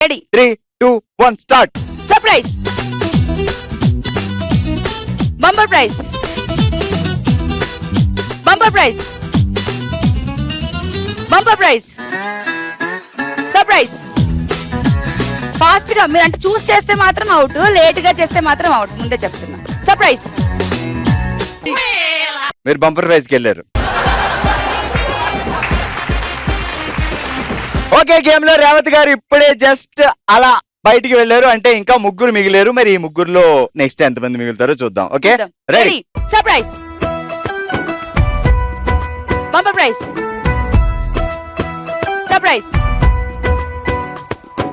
Ready 3, 2, 1 start. Surprise bumper prize bumper prize bumper prize surprise. Fast గా మీరు అంటే చూస్ చేస్తే మాత్రం అవుట్, లేట్ గా చేస్తే మాత్రం అవుట్. ముందే చెప్తున్నా. సర్ప్రైజ్. మీరు బంపర్ ప్రైజ్ కి వెళ్ళారు. ఓకే, గేమ్ లో రేవతి గారు ఇప్పుడే జస్ట్ అలా బయటికి వెళ్ళారు. అంటే ఇంకా ముగ్గురు మిగిలేరు. మరి ఈ ముగ్గురులో నెక్స్ట్ ఎంతమంది మిగులుతారో చూద్దాం. Okay ready. Surprise bumper prize surprise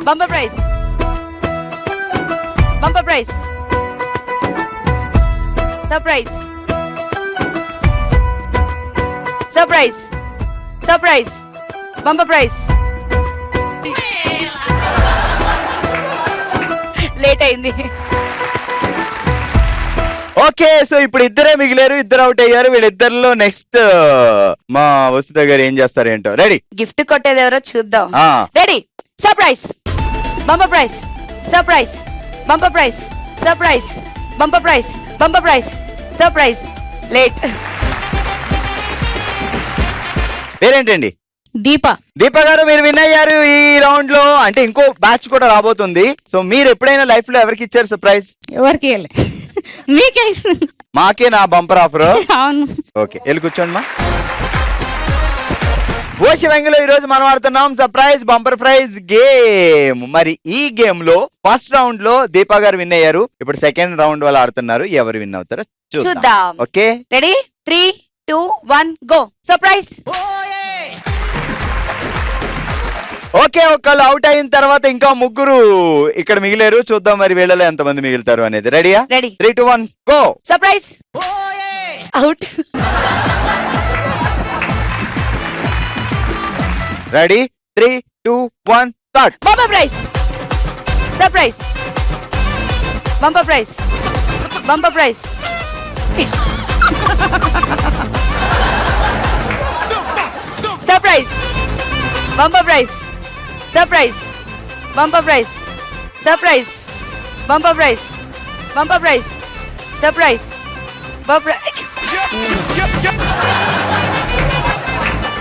bumper prize bumper prize surprise surprise surprise bumper prize. Late అయింది. ఓకే, సో ఇప్పుడు ఇద్దరే మిగిలేరు, ఇద్దరు అవుట్ అయ్యారు. వీళ్ళిద్దరిలో నెక్స్ట్ మా వసుధ గారు ఏం చేస్తారు ఏంటో. రెడీ. గిఫ్ట్ కొట్టేది ఎవరో చూద్దాం. Ready. Surprise bumper prize surprise bumper prize surprise bumper prize bumper prize surprise. Late. పేరేంటండి? దీప. దీప గారు మీరు విన్ అయ్యారు ఈ రౌండ్ లో. అంటే ఇంకో బ్యాచ్ కూడా రాబోతుంది. సో మీరు ఎప్పుడైనా లైఫ్ లో ఎవరికి ఇచ్చారు సర్ప్రైజ్? ఎవరికి మీకే. మాకే నా బంపర్ ఆఫర్. అవును. ఓకే, వెళ్ళి కూర్చోండి మా. ఓషి వెంగిలో ఈ రోజు మనం ఆడుతున్నాం సర్ప్రైజ్ బంపర్ ప్రైజ్ గేమ్. మరి ఈ గేమ్ లో ఫస్ట్ రౌండ్ లో దీపా గారు విన్ అయ్యారు. ఇప్పుడు సెకండ్ రౌండ్ వాళ్ళు ఆడుతున్నారు. ఎవరు విన్ అవుతారో చూద్దాం. Okay ready 3, 2, 1 go. Surprise. Okay, ఒకళ్ళు అవుట్ అయిన తర్వాత ఇంకా ముగ్గురు ఇక్కడ మిగిలేరు. చూద్దాం మరి వీళ్ళలో ఎంతమంది మిగులుతారు అనేది. రెడీయా? Ready 3, 2, 1 go. Surprise. Out. Ready 3, 2, 1 start. Bumper prize surprise bumper prize bumper prize surprise bumper prize surprise bumper prize surprise bumper prize bumper prize surprise bumper.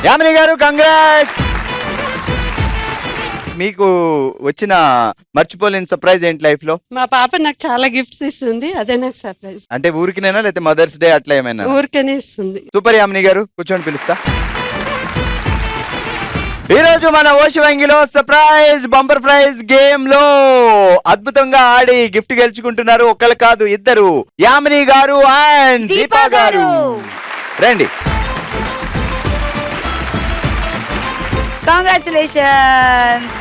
Yamini గారు కంగ్రాట్స్. మీకు వచ్చిన మర్చిపోలేని సర్ప్రైజ్ ఏంటి లైఫ్ లో? మా పాప నాకు చాలా గిఫ్ట్స్ ఇస్తుంది, అదే నాకు సర్ప్రైజ్. అంటే ఊరికినేనా లేకపోతే మదర్స్ డే అట్లా ఏమైనా? ఊరికనే ఇస్తుంది. సూపర్ యామిని గారు, కూర్చొని పిలుస్తా. ఈ రోజు మన ఓషి వంగిలో సర్ప్రైజ్ బంపర్ ప్రైజ్ గేమ్ లో అద్భుతంగా ఆడి గిఫ్ట్ గెలుచుకుంటున్నారు. ఒకళ్ళు కాదు, ఇద్దరు. యామిని గారు అండ్ దీపా గారు. రండి. కంగ్రాచులేషన్స్.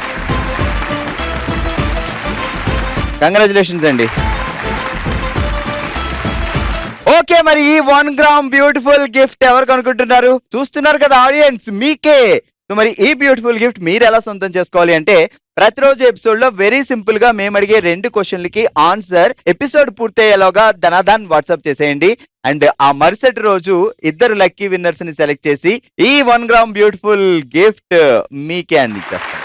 కంగ్రాచులేషన్స్ అండి. ఓకే, మరి ఈ 1 గ్రామ్ బ్యూటిఫుల్ గిఫ్ట్ ఎవరు అనుకుంటున్నారు? చూస్తున్నారు కదా ఆడియన్స్, మీకే. సో మరి ఈ బ్యూటిఫుల్ గిఫ్ట్ మీరు ఎలా సొంతం చేసుకోవాలి అంటే ప్రతిరోజు ఎపిసోడ్ లో వెరీ సింపుల్ గా మేము అడిగే 2 క్వశ్చన్లకి ఆన్సర్ ఎపిసోడ్ పూర్తయ్యేలాగా ధనాధాన్ వాట్సాప్ చేసేయండి. అండ్ ఆ మరుసటి రోజు ఇద్దరు లక్కీ విన్నర్స్ ని సెలెక్ట్ చేసి ఈ 1 గ్రామ్ బ్యూటిఫుల్ గిఫ్ట్ మీకే అందించేస్తాం.